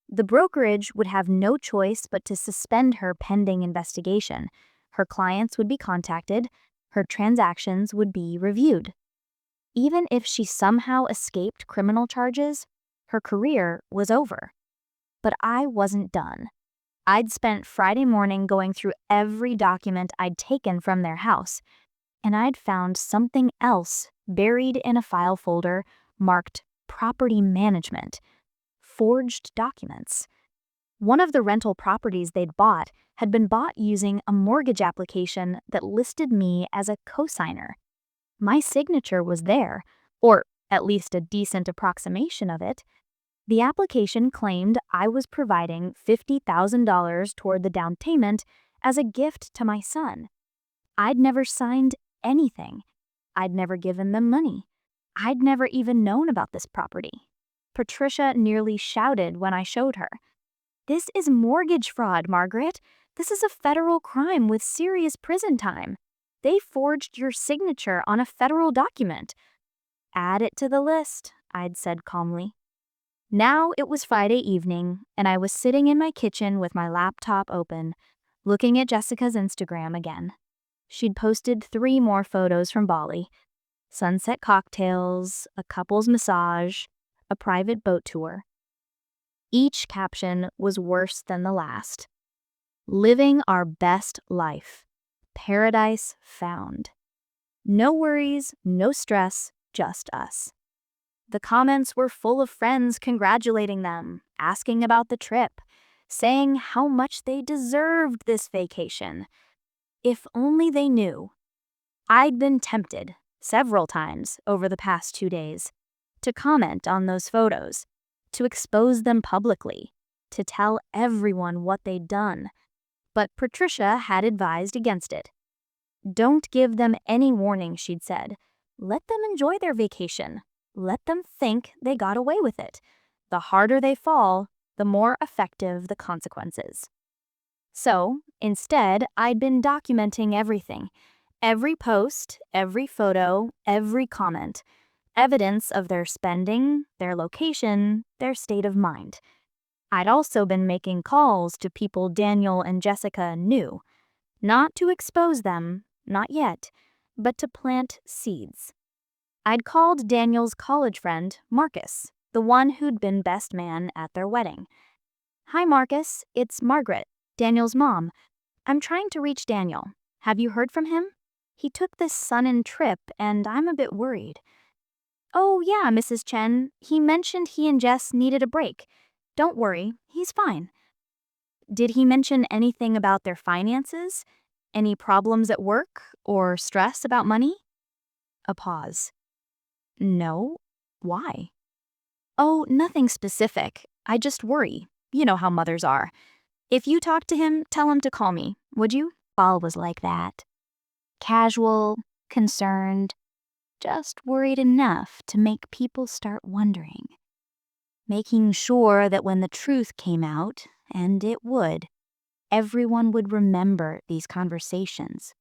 The brokerage would have no choice but to suspend her pending investigation. Her clients would be contacted, her transactions would be reviewed. Even if she somehow escaped criminal charges, her career was over. But I wasn't done. I'd spent Friday morning going through every document I'd taken from their house, and I'd found something else buried in a file folder marked Property Management. Forged documents. One of the rental properties they'd bought had been bought using a mortgage application that listed me as a cosigner. My signature was there, or at least a decent approximation of it. The application claimed I was providing $50,000 toward the down payment as a gift to my son. I'd never signed anything. I'd never given them money. I'd never even known about this property. Patricia nearly shouted when I showed her. "This is mortgage fraud, Margaret. This is a federal crime with serious prison time. They forged your signature on a federal document." "Add it to the list," I'd said calmly. Now it was Friday evening, and I was sitting in my kitchen with my laptop open, looking at Jessica's Instagram again. She'd posted 3 more photos from Bali: sunset cocktails, a couple's massage, a private boat tour. Each caption was worse than the last. "Living our best life. Paradise found. No worries, no stress, just us." The comments were full of friends congratulating them, asking about the trip, saying how much they deserved this vacation. If only they knew. I'd been tempted, several times over the past 2 days, to comment on those photos, to expose them publicly, to tell everyone what they'd done. But Patricia had advised against it. "Don't give them any warning," she'd said. "Let them enjoy their vacation. Let them think they got away with it. The harder they fall, the more effective the consequences." So, instead, I'd been documenting everything. Every post, every photo, every comment. Evidence of their spending, their location, their state of mind. I'd also been making calls to people Daniel and Jessica knew. Not to expose them, not yet, but to plant seeds. I'd called Daniel's college friend, Marcus, the one who'd been best man at their wedding. "Hi, Marcus, it's Margaret, Daniel's mom. I'm trying to reach Daniel. Have you heard from him? He took this sun-in trip, and I'm a bit worried." "Oh, yeah, Mrs. Chen. He mentioned he and Jess needed a break. Don't worry, he's fine." "Did he mention anything about their finances? Any problems at work or stress about money?" A pause. "No. Why?" "Oh, nothing specific. I just worry. You know how mothers are. If you talk to him, tell him to call me, would you?" Paul was like that. Casual, concerned, just worried enough to make people start wondering. Making sure that when the truth came out, and it would, everyone would remember these conversations,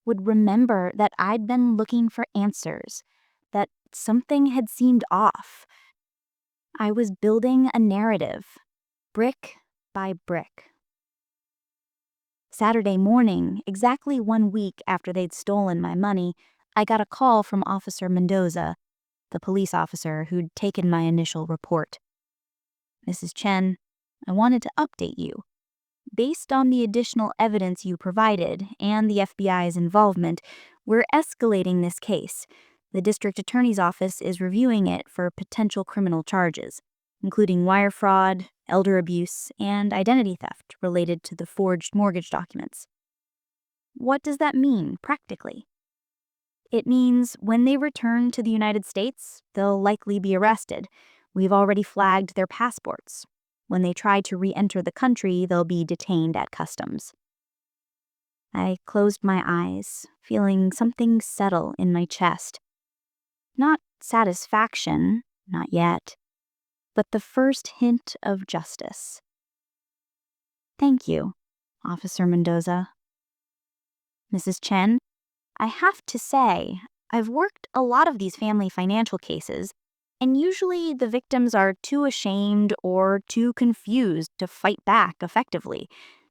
would remember that I'd been looking for answers, that something had seemed off. I was building a narrative, brick by brick. Saturday morning, exactly 1 week after they'd stolen my money, I got a call from Officer Mendoza, the police officer who'd taken my initial report. "Mrs. Chen, I wanted to update you. Based on the additional evidence you provided and the FBI's involvement, we're escalating this case. The district attorney's office is reviewing it for potential criminal charges, including wire fraud, elder abuse, and identity theft related to the forged mortgage documents." "What does that mean, practically?" "It means when they return to the United States, they'll likely be arrested. We've already flagged their passports. When they try to re-enter the country, they'll be detained at customs." I closed my eyes, feeling something settle in my chest. Not satisfaction, not yet, but the first hint of justice. "Thank you, Officer Mendoza." "Mrs. Chen, I have to say, I've worked a lot of these family financial cases, and usually the victims are too ashamed or too confused to fight back effectively.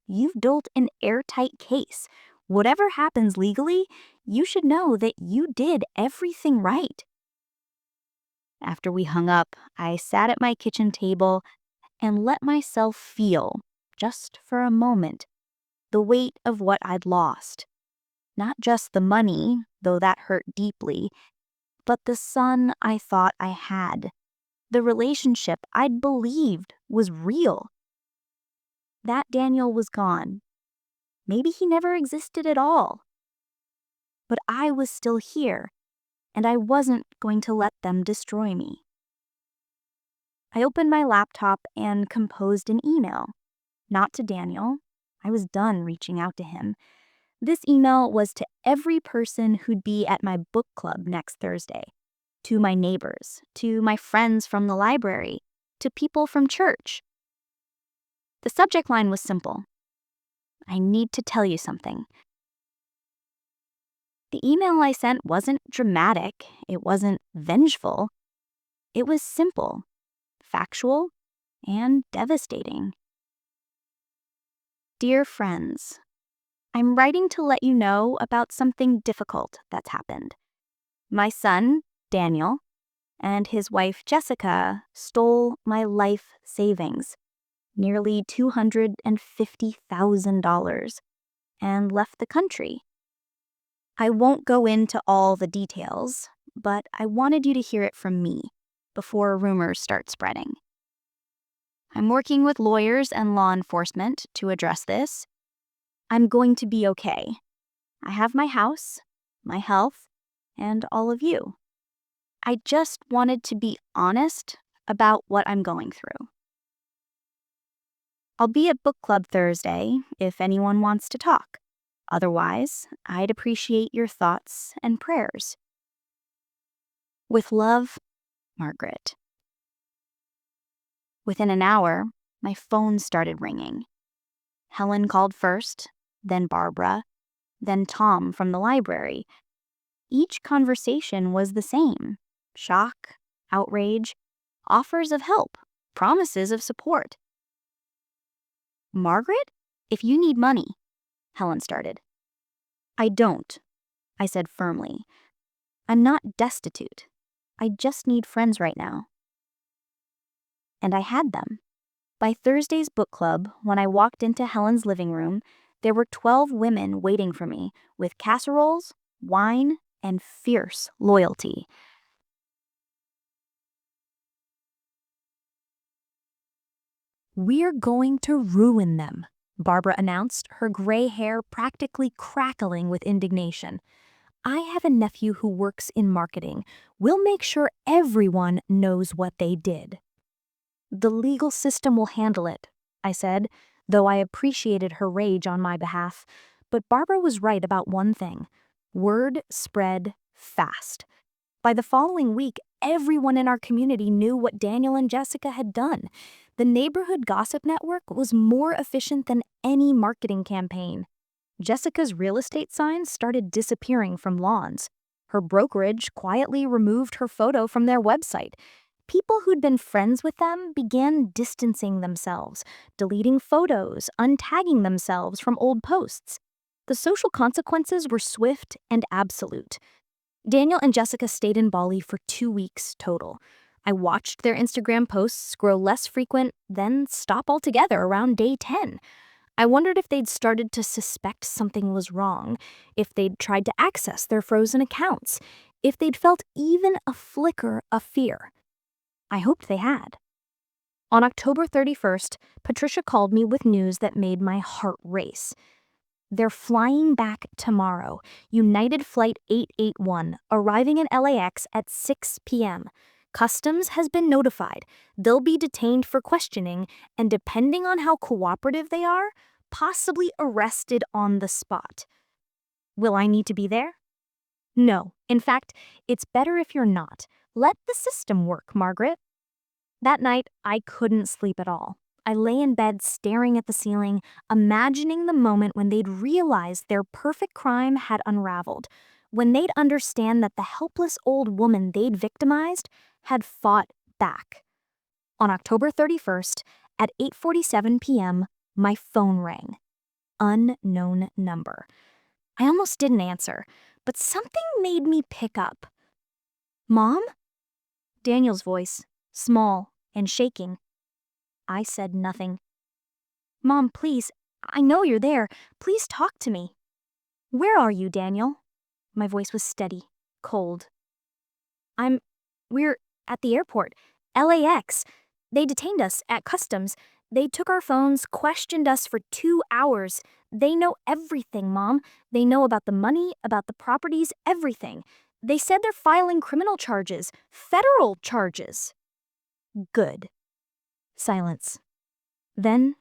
You've built an airtight case. Whatever happens legally, you should know that you did everything right." After we hung up, I sat at my kitchen table and let myself feel, just for a moment, the weight of what I'd lost. Not just the money, though that hurt deeply, but the son I thought I had, the relationship I'd believed was real. that Daniel was gone. Maybe he never existed at all. But I was still here, and I wasn't going to let them destroy me. I opened my laptop and composed an email. Not to Daniel. I was done reaching out to him. This email was to every person who'd be at my book club next Thursday. To my neighbors, to my friends from the library, to people from church. The subject line was simple. I need to tell you something. The email I sent wasn't dramatic. It wasn't vengeful. It was simple, factual, and devastating. Dear friends, I'm writing to let you know about something difficult that's happened. My son, Daniel, and his wife, Jessica, stole my life savings, nearly $250,000, and left the country. I won't go into all the details, but I wanted you to hear it from me before rumors start spreading. I'm working with lawyers and law enforcement to address this. I'm going to be okay. I have my house, my health, and all of you. I just wanted to be honest about what I'm going through. I'll be at book club Thursday if anyone wants to talk. Otherwise, I'd appreciate your thoughts and prayers. With love, Margaret. Within an hour, my phone started ringing. Helen called first, then Barbara, then Tom from the library. Each conversation was the same. Shock, outrage, offers of help, promises of support. Margaret, if you need money, Helen started. I don't, I said firmly. I'm not destitute. I just need friends right now. And I had them. By Thursday's book club, when I walked into Helen's living room, there were 12 women waiting for me with casseroles, wine, and fierce loyalty. We're going to ruin them, Barbara announced, her gray hair practically crackling with indignation. I have a nephew who works in marketing. We'll make sure everyone knows what they did. The legal system will handle it, I said, though I appreciated her rage on my behalf. But Barbara was right about one thing. Word spread fast. By the following week, everyone in our community knew what Daniel and Jessica had done. The neighborhood gossip network was more efficient than any marketing campaign. Jessica's real estate signs started disappearing from lawns. Her brokerage quietly removed her photo from their website. People who'd been friends with them began distancing themselves, deleting photos, untagging themselves from old posts. The social consequences were swift and absolute. Daniel and Jessica stayed in Bali for 2 weeks total. I watched their Instagram posts grow less frequent, then stop altogether around day 10. I wondered if they'd started to suspect something was wrong, if they'd tried to access their frozen accounts, if they'd felt even a flicker of fear. I hoped they had. On October 31st, Patricia called me with news that made my heart race. They're flying back tomorrow, United Flight 881, arriving in LAX at 6 p.m. Customs has been notified. They'll be detained for questioning, and depending on how cooperative they are, possibly arrested on the spot. Will I need to be there? No. In fact, it's better if you're not. Let the system work, Margaret. That night, I couldn't sleep at all. I lay in bed staring at the ceiling, imagining the moment when they'd realize their perfect crime had unraveled, when they'd understand that the helpless old woman they'd victimized had fought back. On October 31st, at 8:47 p.m., my phone rang. Unknown number. I almost didn't answer, but something made me pick up. Mom? Daniel's voice, small and shaking. I said nothing. Mom, please, I know you're there. Please talk to me. Where are you, Daniel? My voice was steady, cold. We're at the airport, LAX. They detained us at customs. They took our phones, questioned us for 2 hours. They know everything, Mom. They know about the money, about the properties, everything. They said they're filing criminal charges, federal charges. Good. Silence. Then,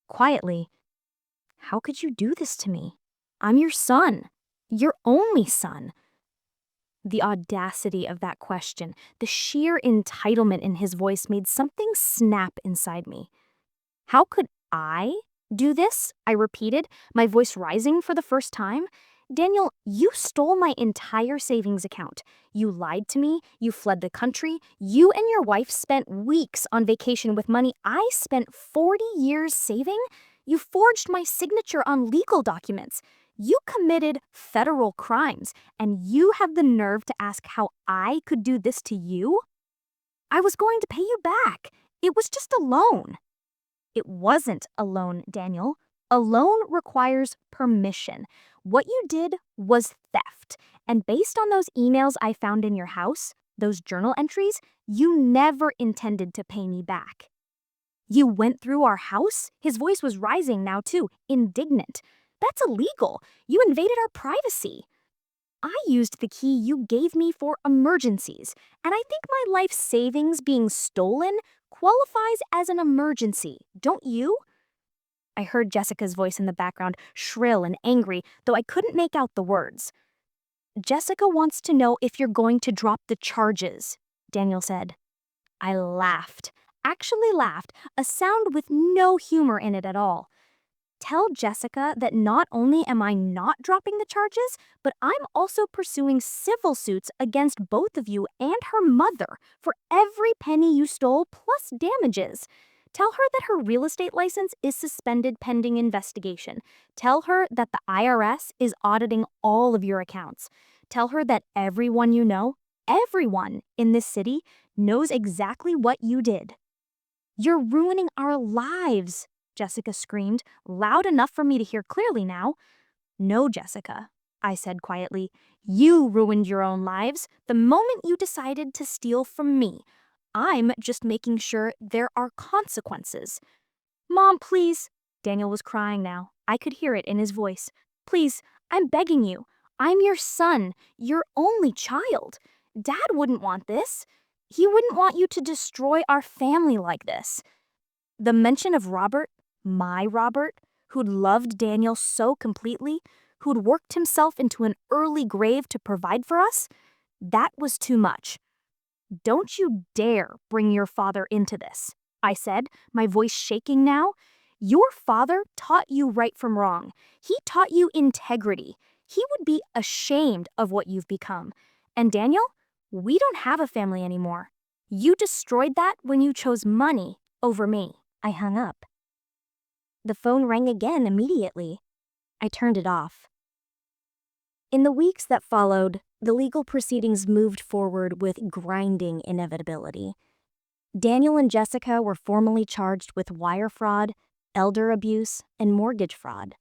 quietly, how could you do this to me? I'm your son. Your only son. The audacity of that question, the sheer entitlement in his voice made something snap inside me. How could I do this? I repeated, my voice rising for the first time. Daniel, you stole my entire savings account. You lied to me. You fled the country. You and your wife spent weeks on vacation with money I spent 40 years saving. You forged my signature on legal documents. You committed federal crimes, and you have the nerve to ask how I could do this to you? I was going to pay you back. It was just a loan. It wasn't a loan, Daniel. A loan requires permission. What you did was theft. And based on those emails I found in your house, those journal entries, you never intended to pay me back. You went through our house? His voice was rising now too, indignant. That's illegal. You invaded our privacy. I used the key you gave me for emergencies, and I think my life savings being stolen qualifies as an emergency, don't you? I heard Jessica's voice in the background, shrill and angry, though I couldn't make out the words. Jessica wants to know if you're going to drop the charges, Daniel said. I laughed, actually laughed, a sound with no humor in it at all. Tell Jessica that not only am I not dropping the charges, but I'm also pursuing civil suits against both of you and her mother for every penny you stole plus damages. Tell her that her real estate license is suspended pending investigation. Tell her that the IRS is auditing all of your accounts. Tell her that everyone you know, everyone in this city, knows exactly what you did. You're ruining our lives, Jessica screamed, loud enough for me to hear clearly now. No, Jessica, I said quietly. You ruined your own lives the moment you decided to steal from me. I'm just making sure there are consequences. Mom, please. Daniel was crying now. I could hear it in his voice. Please, I'm begging you. I'm your son, your only child. Dad wouldn't want this. He wouldn't want you to destroy our family like this. The mention of Robert, my Robert, who'd loved Daniel so completely, who'd worked himself into an early grave to provide for us, that was too much. Don't you dare bring your father into this, I said, my voice shaking now. Your father taught you right from wrong. He taught you integrity. He would be ashamed of what you've become. And Daniel, we don't have a family anymore. You destroyed that when you chose money over me. I hung up. The phone rang again immediately. I turned it off. In the weeks that followed, the legal proceedings moved forward with grinding inevitability. Daniel and Jessica were formally charged with wire fraud, elder abuse, and mortgage fraud.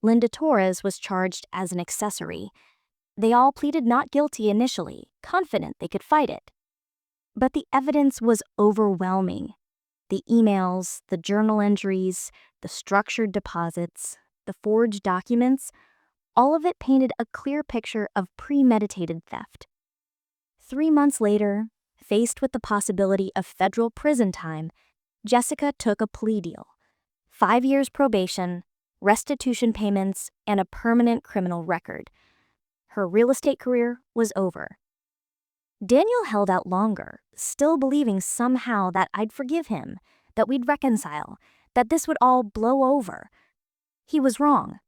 Linda Torres was charged as an accessory. They all pleaded not guilty initially, confident they could fight it. But the evidence was overwhelming. The emails, the journal entries, the structured deposits, the forged documents, all of it painted a clear picture of premeditated theft. 3 months later, faced with the possibility of federal prison time, Jessica took a plea deal. 5 years probation, restitution payments, and a permanent criminal record. Her real estate career was over. Daniel held out longer, still believing somehow that I'd forgive him, that we'd reconcile, that this would all blow over. He was wrong.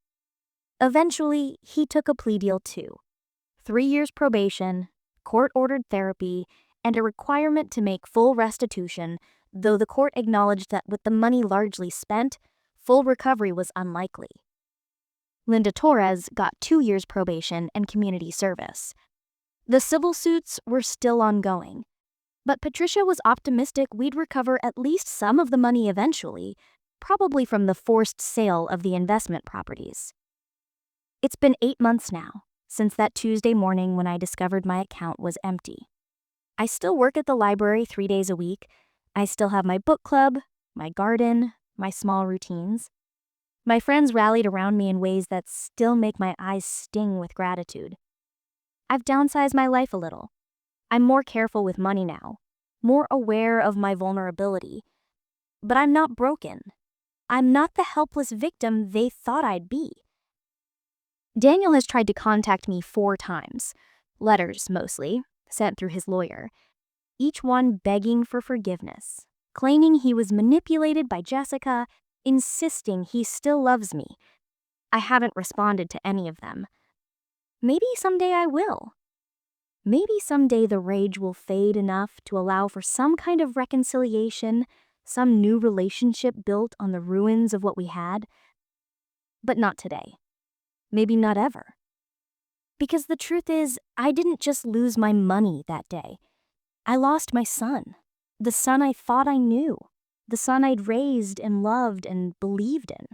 Eventually, he took a plea deal too. 3 years probation, court-ordered therapy, and a requirement to make full restitution, though the court acknowledged that with the money largely spent, full recovery was unlikely. Linda Torres got 2 years probation and community service. The civil suits were still ongoing, but Patricia was optimistic we'd recover at least some of the money eventually, probably from the forced sale of the investment properties. It's been 8 months now, since that Tuesday morning when I discovered my account was empty. I still work at the library 3 days a week. I still have my book club, my garden, my small routines. My friends rallied around me in ways that still make my eyes sting with gratitude. I've downsized my life a little. I'm more careful with money now, more aware of my vulnerability. But I'm not broken. I'm not the helpless victim they thought I'd be. Daniel has tried to contact me 4 times, letters mostly, sent through his lawyer, each one begging for forgiveness, claiming he was manipulated by Jessica, insisting he still loves me. I haven't responded to any of them. Maybe someday I will. Maybe someday the rage will fade enough to allow for some kind of reconciliation, some new relationship built on the ruins of what we had. But not today. Maybe not ever. Because the truth is, I didn't just lose my money that day. I lost my son. The son I thought I knew. The son I'd raised and loved and believed in.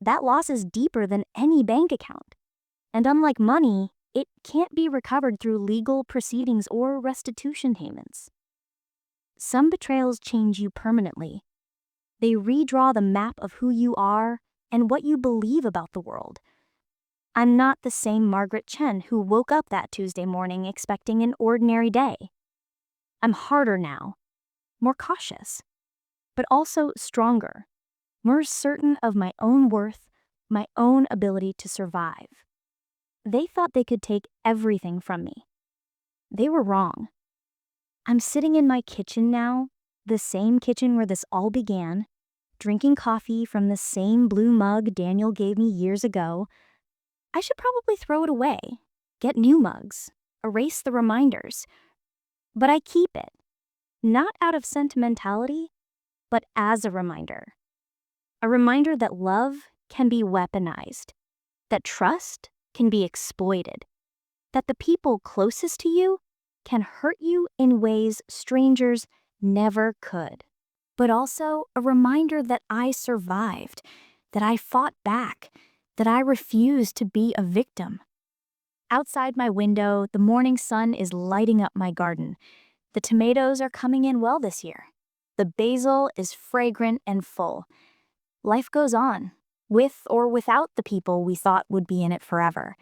That loss is deeper than any bank account. And unlike money, it can't be recovered through legal proceedings or restitution payments. Some betrayals change you permanently. They redraw the map of who you are and what you believe about the world. I'm not the same Margaret Chen who woke up that Tuesday morning expecting an ordinary day. I'm harder now, more cautious, but also stronger, more certain of my own worth, my own ability to survive. They thought they could take everything from me. They were wrong. I'm sitting in my kitchen now, the same kitchen where this all began, drinking coffee from the same blue mug Daniel gave me years ago. I should probably throw it away, get new mugs, erase the reminders. But I keep it, not out of sentimentality, but as a reminder. A reminder that love can be weaponized, that trust can be exploited, that the people closest to you can hurt you in ways strangers never could. But also a reminder that I survived, that I fought back, that I refused to be a victim. Outside my window, the morning sun is lighting up my garden. The tomatoes are coming in well this year. The basil is fragrant and full. Life goes on, with or without the people we thought would be in it forever.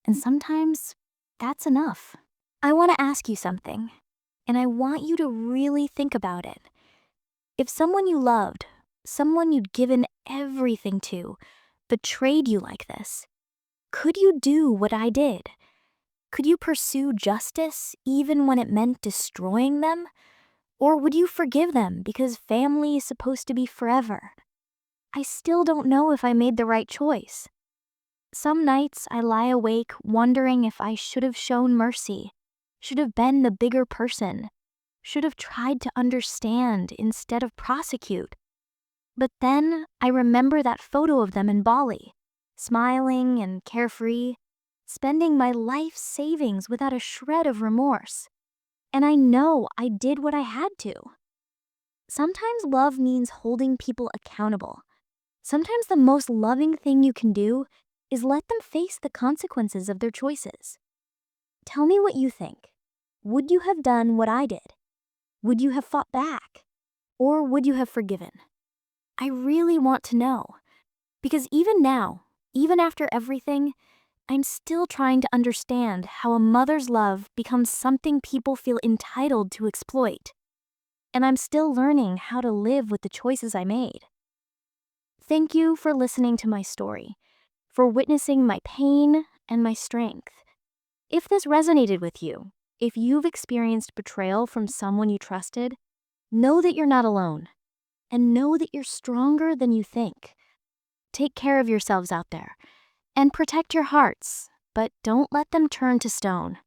And sometimes that's enough. I want to ask you something, and I want you to really think about it. If someone you loved, someone you'd given everything to, betrayed you like this, could you do what I did? Could you pursue justice even when it meant destroying them? Or would you forgive them because family is supposed to be forever? I still don't know if I made the right choice. Some nights I lie awake wondering if I should have shown mercy, should have been the bigger person, should have tried to understand instead of prosecute. But then I remember that photo of them in Bali, smiling and carefree, spending my life savings without a shred of remorse. And I know I did what I had to. Sometimes love means holding people accountable. Sometimes the most loving thing you can do is let them face the consequences of their choices. Tell me what you think. Would you have done what I did? Would you have fought back? Or would you have forgiven? I really want to know. Because even now, even after everything, I'm still trying to understand how a mother's love becomes something people feel entitled to exploit. And I'm still learning how to live with the choices I made. Thank you for listening to my story, for witnessing my pain and my strength. If this resonated with you, if you've experienced betrayal from someone you trusted, know that you're not alone, and know that you're stronger than you think. Take care of yourselves out there, and protect your hearts, but don't let them turn to stone.